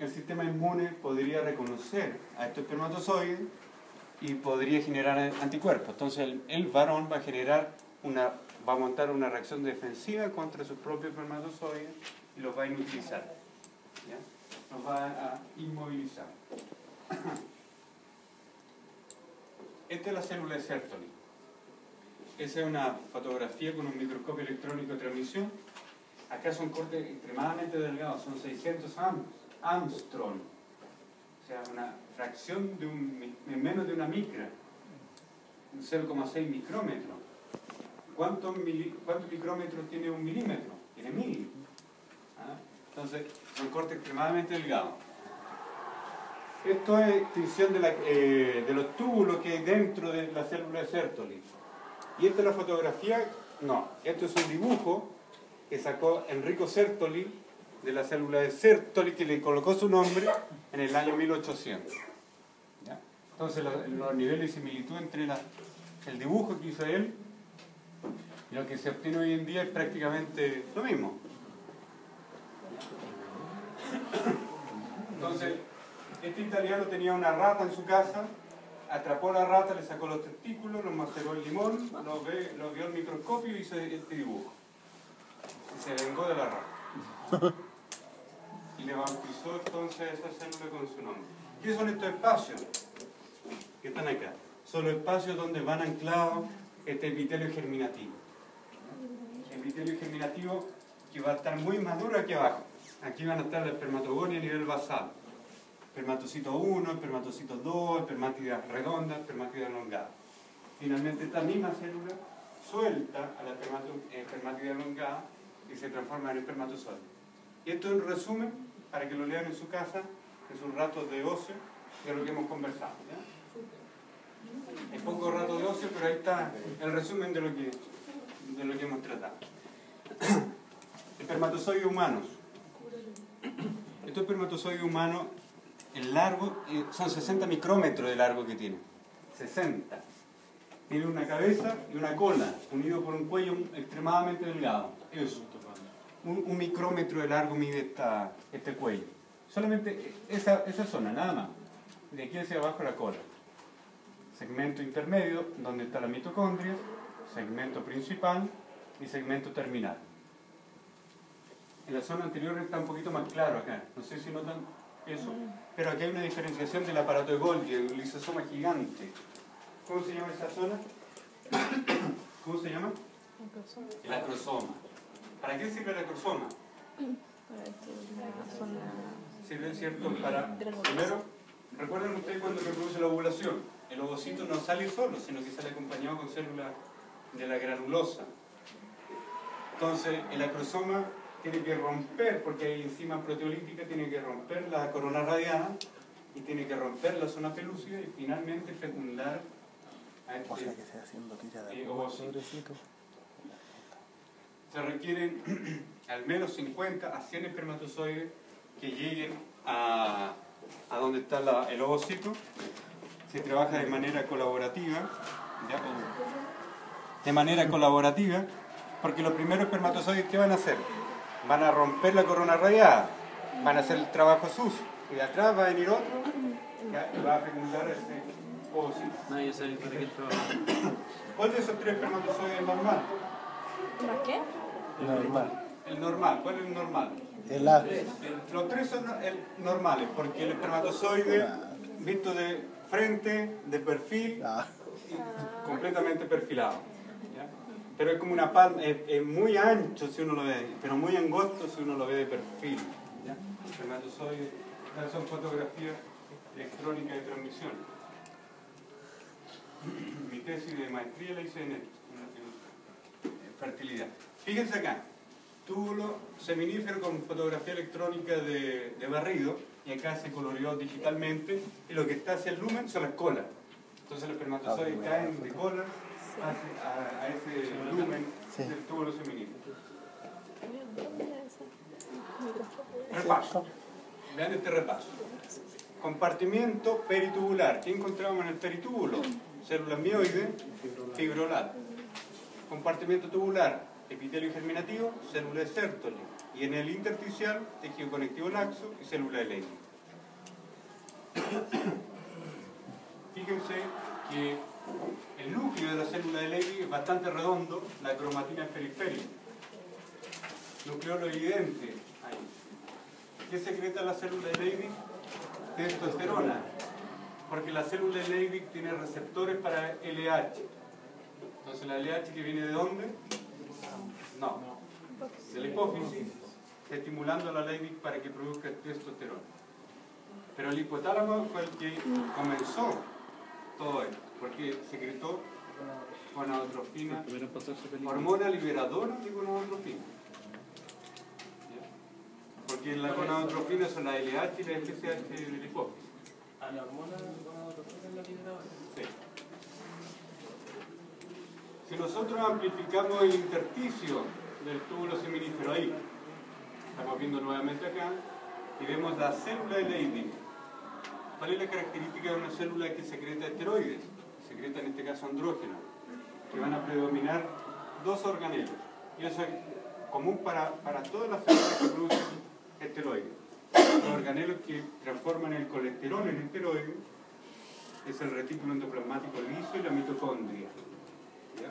Speaker 1: el sistema inmune podría reconocer a estos espermatozoides y podría generar anticuerpos. Entonces el varón va a montar una reacción defensiva contra sus propios espermatozoides y los va a inutilizar. ¿Ya? Los va a inmovilizar. Esta es la célula de Sertoli. Esa es una fotografía con un microscopio electrónico de transmisión. Acá son cortes extremadamente delgados, son 600 Armstrong. O sea, una fracción de menos de una micra, un 0,6 micrómetro. ¿Cuántos micrómetros tiene un milímetro? Tiene 1000. ¿Ah? Entonces, son cortes extremadamente delgados. Esto es extinción de los túbulos que hay dentro de la célula de Sertoli. Y esta es la fotografía, no, esto es un dibujo que sacó Enrico Sertoli de la célula de Sertoli, que le colocó su nombre en el año 1800. ¿Ya? Entonces los niveles de similitud entre el dibujo que hizo él y lo que se obtiene hoy en día es prácticamente lo mismo. Entonces, este italiano tenía una rata en su casa, atrapó a la rata, le sacó los testículos, los maceró en limón, lo vio al microscopio y hizo este dibujo. Y se vengó de la rata. Y le bautizó entonces esa célula con su nombre. ¿Qué son estos espacios que están acá? Son los espacios donde van anclados este epitelio germinativo. El epitelio germinativo que va a estar muy maduro aquí abajo. Aquí van a estar la espermatogonia a nivel basal. Espermatocito 1, espermatocito 2, espermátida redonda, espermátida elongada. Finalmente esta misma célula suelta a la espermátida elongada y se transforma en espermatozoide. Y esto en resumen, para que lo lean en su casa, en sus ratos de ocio, de lo que hemos conversado. ¿Ya? Es poco rato de ocio, pero ahí está el resumen de lo que hemos tratado. Espermatozoides humanos. Estos espermatozoides humanos, el largo, son 60 micrómetros de largo que tiene. 60. Tiene una cabeza y una cola, unido por un cuello extremadamente delgado. Eso. Un micrómetro de largo mide este cuello. Solamente esa zona, nada más. De aquí hacia abajo la cola. Segmento intermedio, donde está la mitocondria, segmento principal y segmento terminal. En la zona anterior está un poquito más claro acá. No sé si notan eso. Pero aquí hay una diferenciación del aparato de Golgi, un lisosoma gigante. ¿Cómo se llama esa zona? ¿Cómo se llama? El acrosoma. ¿Para qué sirve el acrosoma? Sirve, ¿cierto? Primero, recuerden ustedes cuando se produce la ovulación. El ovocito no sale solo, sino que sale acompañado con células de la granulosa. Entonces, el acrosoma tiene que romper, porque hay enzimas proteolíticas, tiene que romper la corona radiada y tiene que romper la zona pelúcida y finalmente fecundar a este ovocito. Se requieren al menos 50 a 100 espermatozoides que lleguen a donde está el ovocito. Se trabaja de manera colaborativa, ¿ya? De manera colaborativa, porque los primeros espermatozoides, ¿qué van a hacer? Van a romper la corona radiada, van a hacer el trabajo sucio, y de atrás va a venir otro, ¿ya? Y va a fecundar ese ovocito.
Speaker 3: Nadie sabe para qué trabaja.
Speaker 1: ¿Cuál de esos tres espermatozoides es normal?
Speaker 4: ¿Más qué?
Speaker 2: Normal.
Speaker 1: El normal, ¿cuál es el normal?
Speaker 2: El A.
Speaker 1: Los tres son normales, porque el espermatozoide, visto de frente, de perfil, completamente perfilado. ¿Ya? Pero es como una palma, es muy ancho si uno lo ve, pero muy angosto si uno lo ve de perfil. ¿Ya? Espermatozoide, estas son fotografías electrónicas de transmisión. Mi tesis de maestría la hice en fertilidad. Fíjense acá, túbulo seminífero con fotografía electrónica de barrido, y acá se coloreó digitalmente, y lo que está hacia el lumen son las colas. Entonces los espermatozoides caen de cola a ese lumen del túbulo seminífero. Repaso. Vean este repaso. Compartimiento peritubular. ¿Qué encontramos en el peritúbulo? Células mioides, fibrolato. Compartimiento tubular, epitelio germinativo, célula de Sertoli. Y en el intersticial, tejido conectivo laxo y célula de Leydig. Fíjense que el núcleo de la célula de Leydig es bastante redondo, la cromatina es periférica. Nucleolo evidente ahí. ¿Qué secreta la célula de Leydig? Testosterona. Porque la célula de Leydig tiene receptores para LH. Entonces la LH que viene de dónde? No, de la hipófisis, estimulando a la Leydig para que produzca testosterona. Pero el hipotálamo fue el que comenzó todo esto, porque secretó gonadotrofina, hormona liberadora de gonadotrofina. Porque la gonadotrofina son la LH y la FSH de la hipófisis.
Speaker 5: ¿A la hormona gonadotrofina es la liberadora?
Speaker 1: Sí. Si nosotros amplificamos el intersticio del túbulo seminífero ahí, estamos viendo nuevamente acá, y vemos la célula de Leydig. ¿Cuál es la característica de una célula que secreta esteroides? Secreta en este caso andrógenos, que van a predominar dos organelos. Y eso es común para todas las células que producen esteroides. Los organelos que transforman el colesterol en esteroides es el retículo endoplasmático liso y la mitocondria. ¿Ya?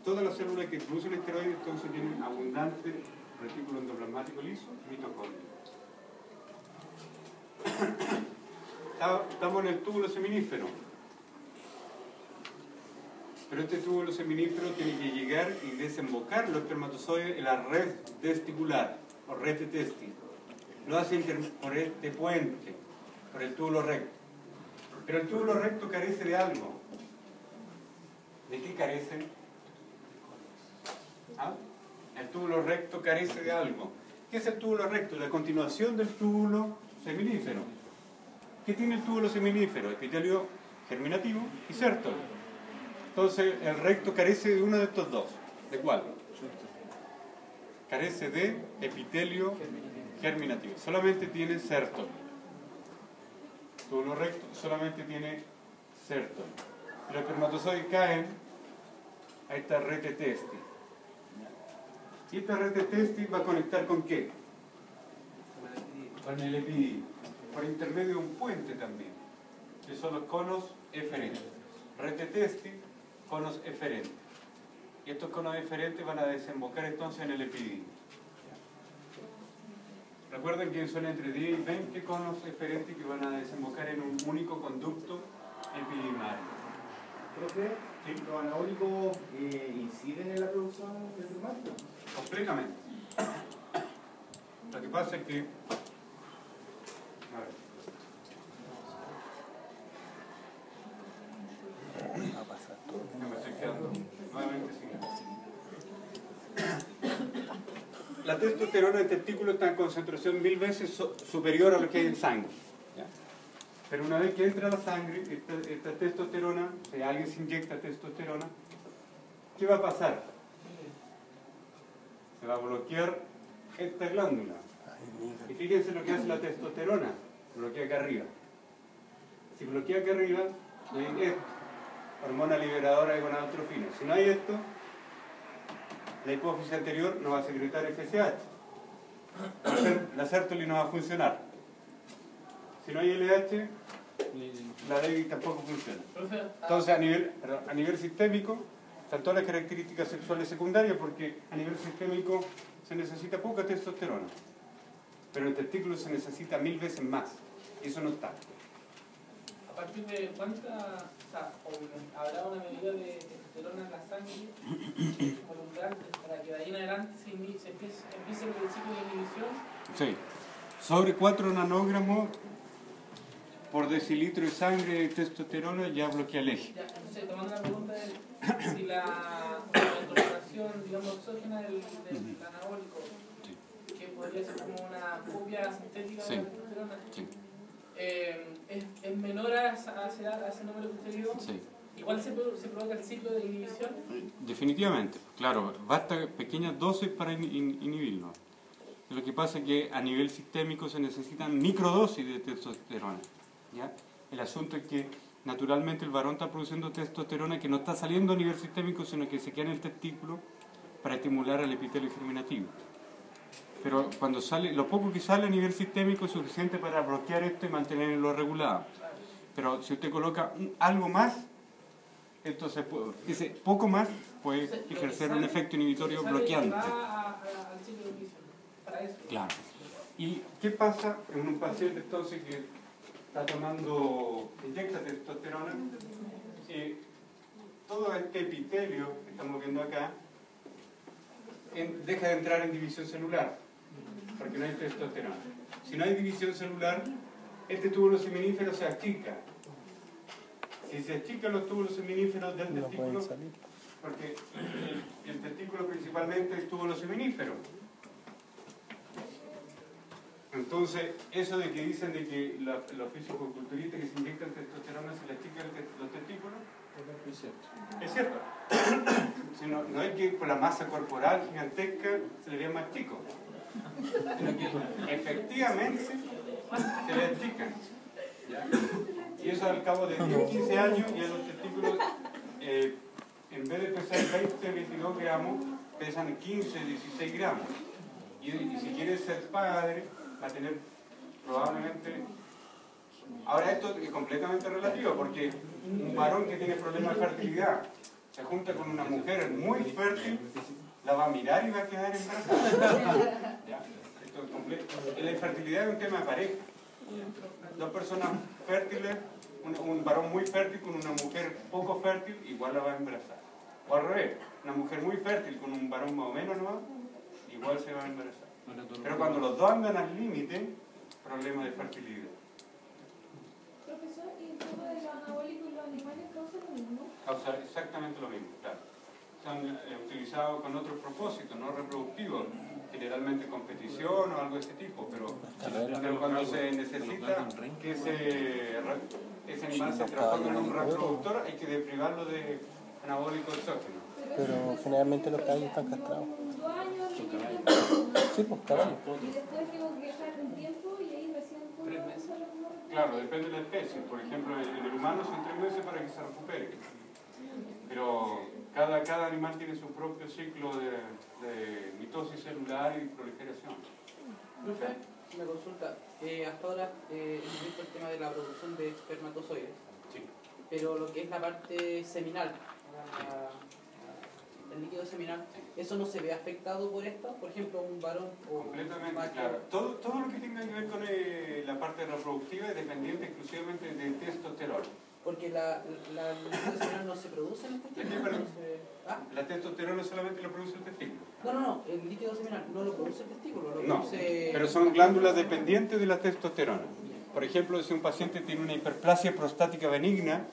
Speaker 1: Todas las células que producen esteroides entonces tienen abundante retículo endoplasmático liso y mitocondria. Estamos en el túbulo seminífero. Pero este túbulo seminífero tiene que llegar y desembocar los espermatozoides en la red testicular, o red de testis. Lo hace por este puente, por el túbulo recto. Pero el túbulo recto carece de algo. ¿De qué carece? ¿Ah? El túbulo recto carece de algo. ¿Qué es el túbulo recto? La continuación del túbulo seminífero. ¿Qué tiene el túbulo seminífero? Epitelio germinativo y Sertoli. Entonces, el recto carece de uno de estos dos. ¿De cuál? Carece de epitelio germinativo. Solamente tiene Sertoli. Túbulo recto solamente tiene Sertoli. Los espermatozoides caen a esta red de testis. Y esta red de testis va a conectar ¿con qué? Con el epidídimo. Por intermedio de un puente también, que son los conos eferentes. Red de testis, conos eferentes. Y estos conos eferentes van a desembocar entonces en el epidídimo. Recuerden que son entre 10 y 20 conos eferentes que van a desembocar en un único conducto epididimario.
Speaker 6: Profe,
Speaker 1: ¿Sí?
Speaker 6: ¿los anabólicos inciden en la producción de espermátidos?
Speaker 1: Completamente. Lo que pasa es que... A ver.
Speaker 2: Va a pasar todo.
Speaker 1: No me estoy quedando. Nuevamente sigue. La testosterona en testículo está en concentración 1000 veces superior a lo que hay en sangre. ¿Ya? Pero una vez que entra a la sangre, esta testosterona, si alguien se inyecta testosterona, ¿qué va a pasar? Se va a bloquear esta glándula. Y fíjense lo que hace la testosterona. Bloquea acá arriba. Si bloquea acá arriba, hay esto. Hormona liberadora de gonadotrofina. Si no hay esto, la hipófisis anterior no va a secretar FSH. La Sertoli no va a funcionar. Si no hay LH, la Leydig tampoco funciona. Entonces, a nivel sistémico, están todas las características sexuales secundarias porque a nivel sistémico se necesita poca testosterona. Pero en el testículo se necesita 1000 veces más. Y eso no está.
Speaker 5: ¿A partir de cuánta, habrá una medida de testosterona en la sangre voluntad para que de ahí en adelante se empiece el ciclo de inhibición?
Speaker 1: Sí. Sobre 4 nanogramos por decilitro de sangre de testosterona ya bloquea el eje.
Speaker 5: Ya, entonces, tomando la pregunta de si la incorporación, digamos, exógena del anabólico,
Speaker 1: Sí.
Speaker 5: que podría ser como una copia sintética
Speaker 1: Sí.
Speaker 5: de la testosterona,
Speaker 1: Sí.
Speaker 5: ¿es menor a ese número que usted dio?
Speaker 1: Sí.
Speaker 5: ¿Igual se provoca el ciclo de inhibición?
Speaker 1: Definitivamente, claro, basta pequeñas dosis para inhibirlo. Lo que pasa es que a nivel sistémico se necesitan microdosis de testosterona. ¿Ya? El asunto es que naturalmente el varón está produciendo testosterona que no está saliendo a nivel sistémico, sino que se queda en el testículo para estimular al epitelio germinativo. Pero cuando sale, lo poco que sale a nivel sistémico es suficiente para bloquear esto y mantenerlo regulado. Pero si usted coloca algo más, entonces ese poco más puede ejercer un efecto inhibitorio bloqueante.
Speaker 5: Al ciclo de visión, para eso.
Speaker 1: Claro. ¿Y qué pasa en un paciente entonces que está tomando, inyecta testosterona? Todo este epitelio que estamos viendo acá deja de entrar en división celular, porque no hay testosterona. Si no hay división celular, este túbulo seminífero se achica. Si se achican los túbulos seminíferos del
Speaker 2: No
Speaker 1: testículo,
Speaker 2: pueden salir.
Speaker 1: porque el testículo principalmente es túbulo seminífero. Entonces, eso de que dicen de que los fisicoculturistas que se inyectan testosterona se le achican los testículos, es cierto. Si no es que con la masa corporal gigantesca se le vea más chico, sino que efectivamente se le achican. ¿Ya? Y eso al cabo de 10-15 años ya los testículos, en vez de pesar 20-22 gramos, pesan 15-16 gramos. Y si quiere ser padre, va a tener probablemente... Ahora esto es completamente relativo, porque un varón que tiene problemas de fertilidad se junta con una mujer muy fértil, la va a mirar y va a quedar embarazada. ¿Ya? Esto es completo. La infertilidad es un tema de pareja. Dos personas fértiles, un varón muy fértil con una mujer poco fértil, igual la va a embarazar. O al revés, una mujer muy fértil con un varón más o menos, ¿no? Igual se va a embarazar. Pero cuando los dos andan al límite, problema de fertilidad.
Speaker 4: Profesor, ¿y el tema de los anabólicos y los animales causa lo mismo?
Speaker 1: Causa exactamente lo mismo, claro. Son utilizados con otros propósitos, no reproductivos, generalmente competición o algo de ese tipo, pero cuando se necesita que ese animal se transforme en un reproductor, hay que deprivarlo de anabólicos exógenos.
Speaker 2: Pero generalmente los caballos están castrados.
Speaker 4: 2 años
Speaker 2: Sí, pues caballos.
Speaker 4: y después tengo que dejar un tiempo y ahí recién puedo
Speaker 5: 3 meses.
Speaker 4: usar los nuevos.
Speaker 1: Claro, depende de la especie. Por ejemplo, en el humano son 3 meses para que se recupere. Pero cada animal tiene su propio ciclo de mitosis celular y proliferación.
Speaker 5: Profe, una consulta. Hasta ahora hemos visto el tema de la producción de espermatozoides,
Speaker 1: Sí.
Speaker 5: pero lo que es la parte seminal, el líquido seminal, ¿eso no se ve afectado por esto? Por ejemplo, un varón o
Speaker 1: Completamente,
Speaker 5: macho.
Speaker 1: claro. Todo lo que tenga que ver con la parte reproductiva es dependiente exclusivamente de testosterona.
Speaker 5: Porque el líquido seminal no se produce en el testículo.
Speaker 1: ¿De qué, perdón?
Speaker 5: ¿Ah?
Speaker 1: La testosterona solamente lo produce el testículo.
Speaker 5: No, el líquido seminal no lo produce el testículo, lo
Speaker 1: No,
Speaker 5: produce...
Speaker 1: pero son glándulas dependientes de la testosterona. Por ejemplo, si un paciente tiene una hiperplasia prostática benigna,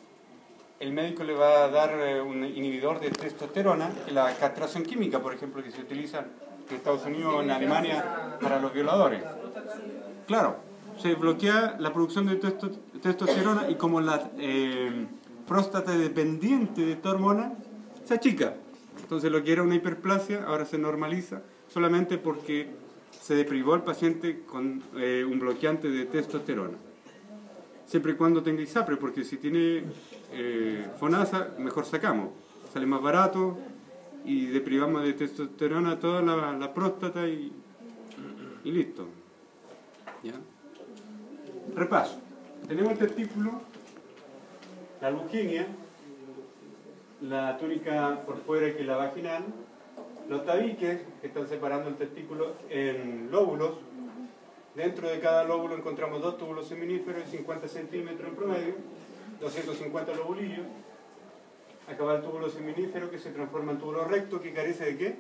Speaker 1: el médico le va a dar un inhibidor de testosterona, la castración química, por ejemplo, que se utiliza en Estados Unidos o en Alemania para los violadores. Claro, se bloquea la producción de testosterona y como la próstata es dependiente de esta hormona, se achica. Entonces lo que era una hiperplasia ahora se normaliza solamente porque se deprivó al paciente con un bloqueante de testosterona. Siempre y cuando tenga ISAPRE, porque si tiene FONASA, mejor sacamos. Sale más barato y deprivamos de testosterona toda la próstata y listo. ¿Ya? Repaso. Tenemos el testículo, la luquimia, la túnica por fuera que es la vaginal, los tabiques que están separando el testículo en lóbulos. Dentro de cada lóbulo encontramos 2 túbulos seminíferos de 50 centímetros en promedio, 250 lobulillos. Acá va el túbulo seminífero que se transforma en túbulo recto, que carece de ¿qué?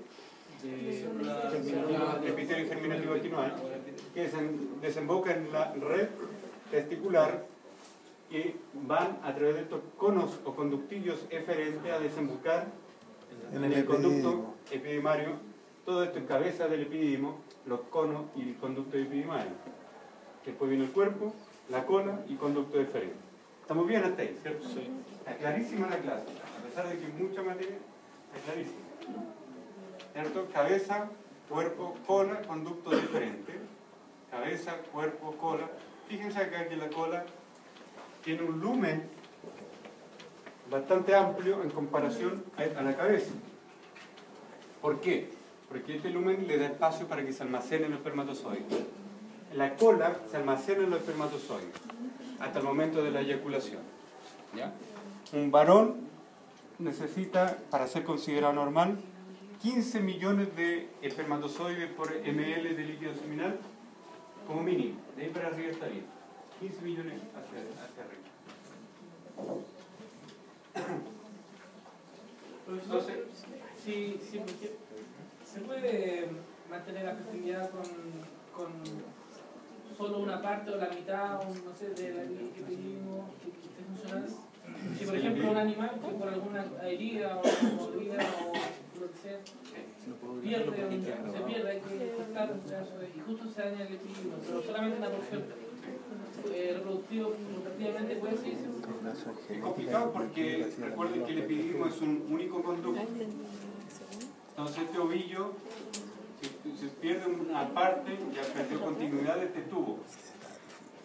Speaker 1: De epitelio germinativo continuado, que desemboca en la red testicular y van a través de estos conos o conductillos eferentes a desembocar en el conducto epidimario. Todo esto en cabeza del epididimo, los conos y el conducto epidimario. Después viene el cuerpo, la cola y conducto eferente. ¿Estamos bien hasta ahí, cierto? Sí. Está clarísima la clase, a pesar de que hay mucha materia, está clarísima. ¿Cierto? Cabeza, cuerpo, cola, conducto diferente. Cabeza, cuerpo, cola. Fíjense acá que la cola tiene un lumen bastante amplio en comparación a la cabeza. ¿Por qué? Porque este lumen le da espacio para que se almacenen los espermatozoides. En la cola se almacenan los espermatozoides hasta el momento de la eyaculación. ¿Ya? Un varón necesita, para ser considerado normal, 15 millones de espermatozoides por ml de líquido seminal como mínimo. De ahí para arriba está bien. 15 millones hacia arriba.
Speaker 5: Entonces, sí, porque ¿se puede mantener la fertilidad con solo una parte o la mitad, o no sé, de la que pedimos que esté funcionando? Si por ejemplo un animal que por alguna herida o mordida o lo que sea, se pierde, hay que cortar un pedazo y justo se daña el equilibrio, pero solamente una porción reproductivo prácticamente puede ser.
Speaker 1: Es complicado porque recuerden que el epididimo es un único conducto. Entonces este ovillo, si se pierde una parte, ya perdió continuidad de este tubo.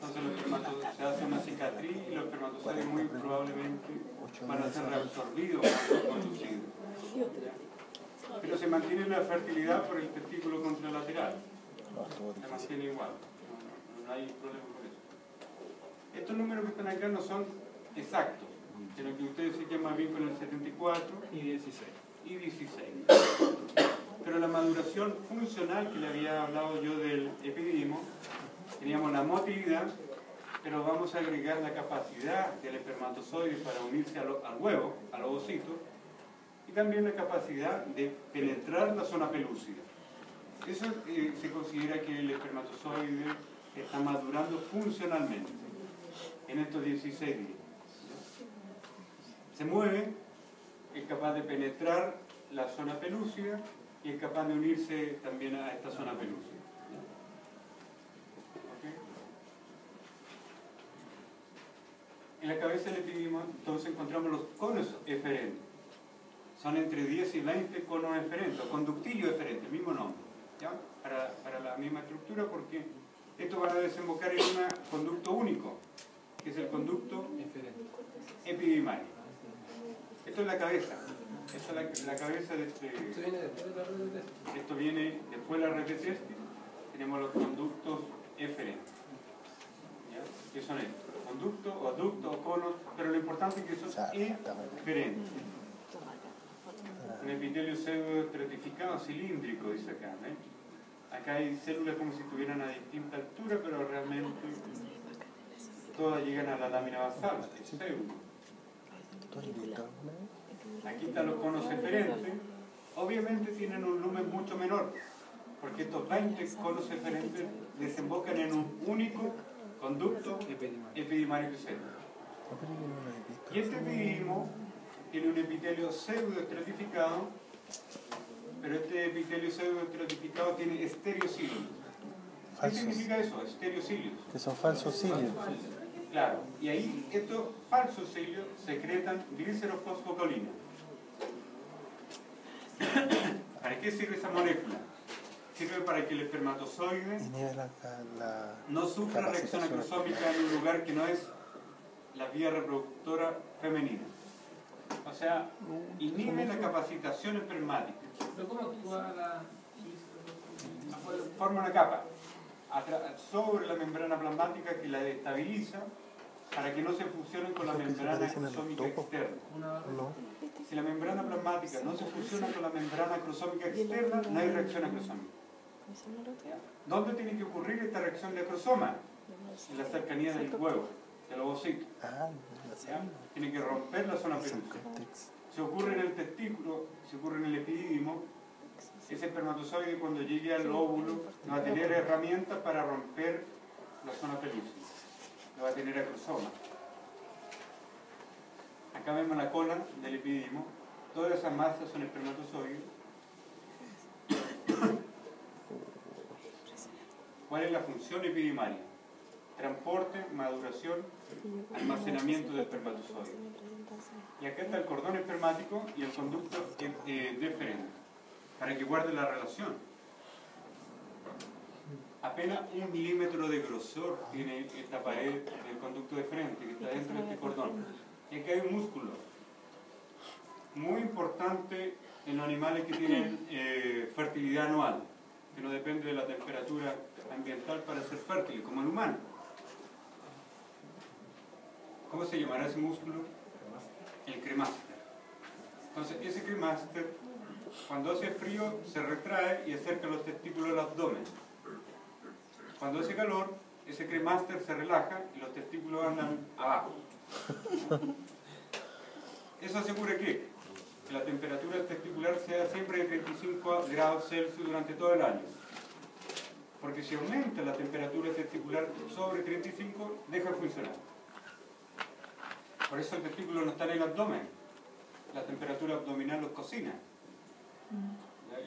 Speaker 1: Entonces se hace una cicatriz y los espermatozoides muy probablemente van a ser reabsorbidos o conducidos. Pero se mantiene la fertilidad por el testículo contralateral. Se mantiene igual. No hay problema con eso. Estos números que están acá no son exactos, sino que ustedes se quedan más bien con el 74
Speaker 3: Y 16.
Speaker 1: y 16. Pero la maduración funcional que le había hablado yo del epididimo, teníamos la motilidad, pero vamos a agregar la capacidad del espermatozoide para unirse al huevo, al ovocito, y también la capacidad de penetrar la zona pelúcida. Eso se considera que el espermatozoide está madurando funcionalmente en estos 16 días. Se mueve, es capaz de penetrar la zona pelúcida y es capaz de unirse también a esta zona pelúcida. ¿Okay? En la cabeza del epididimo entonces encontramos los conos eferentes. Son entre 10 y 20 conos eferentes, o conductillos eferentes, el mismo nombre, ¿ya? Para la misma estructura, porque esto va a desembocar en un conducto único, que es el conducto epididimario. Esto es la cabeza. Esta es la cabeza de este. Esto viene después de la red de testis. Tenemos los conductos eferentes. ¿Ya? ¿Qué son estos? Conductos, o ductos, o conos, pero lo importante es que son eferentes. Un epitelio pseudo-estratificado cilíndrico, dice acá. Acá hay células como si estuvieran a distinta altura, pero realmente todas llegan a la lámina basal, es pseudo. Aquí están los conos eferentes. Obviamente tienen un lumen mucho menor, porque estos 20 conos eferentes desembocan en un único conducto epididimario crucero. Y este epididimo tiene un epitelio pseudoestratificado, pero este epitelio pseudoestratificado tiene estereocilios. ¿Qué significa eso? Estereocilios.
Speaker 2: Que son falsos cilios.
Speaker 1: Claro, y ahí estos falsos cilios secretan glicerofosfocolina. ¿Para qué sirve esa molécula? Sirve para que el espermatozoide no sufra reacción acrosómica en un lugar que no es la vía reproductora femenina. O sea, inhibe la capacitación espermática.
Speaker 5: ¿Pero cómo actúa la...?
Speaker 1: Forma una capa sobre la membrana plasmática que la estabiliza para que no se fusionen con la membrana acrosómica externa. Si la membrana plasmática no se fusiona con la membrana acrosómica externa, no hay reacción acrosómica. ¿Dónde tiene que ocurrir esta reacción de acrosoma? En la cercanía del huevo, del ovocito. Tiene que romper la zona pelúcida. Si ocurre en el testículo, si ocurre en el epididimo, ese espermatozoide cuando llegue al óvulo no va a tener herramientas para romper la zona pelúcida. No va a tener acrosoma. Acá vemos la cola del epididimo. Todas esas masas son espermatozoides. ¿Cuál es la función epididimaria? Transporte, maduración, almacenamiento de espermatozoides. Y acá está el cordón espermático y el conducto deferente, para que guarde la relación. Apenas 1 milímetro de grosor tiene esta pared del conducto deferente que está dentro de este cordón. Y acá hay un músculo. Muy importante en los animales que tienen fertilidad anual, que no depende de la temperatura ambiental para ser fértiles, como el humano. ¿Cómo se llamará ese músculo? El cremaster. Entonces, ese cremaster, cuando hace frío, se retrae y acerca los testículos al abdomen. Cuando hace calor, ese cremaster se relaja y los testículos andan abajo. Eso asegura que la temperatura testicular sea siempre de 35 grados Celsius durante todo el año. Porque si aumenta la temperatura testicular sobre 35, deja de funcionar. Por eso el testículo no está en el abdomen. La temperatura abdominal los cocina.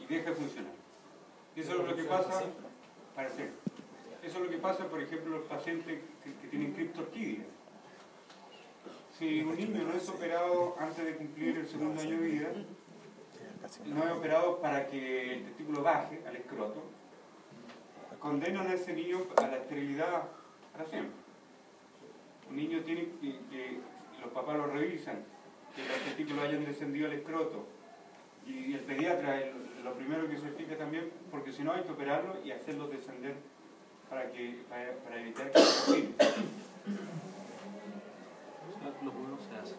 Speaker 1: Y deja de funcionar. Y eso es lo que pasa, parece. Eso es lo que pasa, por ejemplo, los pacientes que tienen criptorquidia. Si un niño no es operado antes de cumplir el segundo año de vida, no es operado para que el testículo baje al escroto, condenan a ese niño a la esterilidad para siempre. Un niño tiene que los papás lo revisan, que los testículos hayan descendido al escroto, y el pediatra es lo primero que se fija también, porque si no hay que operarlo y hacerlo descender para evitar que se cocine.
Speaker 3: Los huevos se hacen.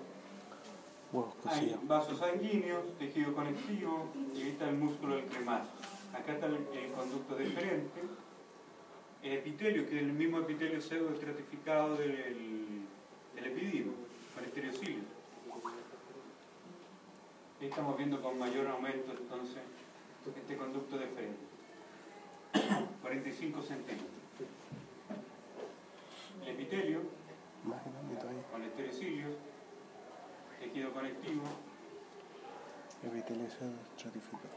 Speaker 2: Huevos
Speaker 1: Hay
Speaker 2: cocidos.
Speaker 1: vasos sanguíneos, tejido conectivo, y ahí está el músculo del cremazo. Acá está el conducto deferente, el epitelio, que es el mismo epitelio pseudoestratificado del epidimo, con estereocilio. Ahí estamos viendo con mayor aumento entonces este conducto deferente. 45 centímetros. El epitelio,
Speaker 2: Más grande todavía.
Speaker 1: con estereocilio, tejido conectivo.
Speaker 2: Epitelio estratificado.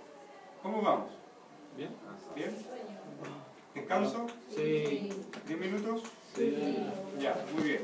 Speaker 1: ¿Cómo vamos?
Speaker 3: ¿Bien?
Speaker 1: ¿Bien? ¿Descanso?
Speaker 3: Sí.
Speaker 1: ¿10 minutos?
Speaker 3: Sí.
Speaker 1: Ya, muy bien.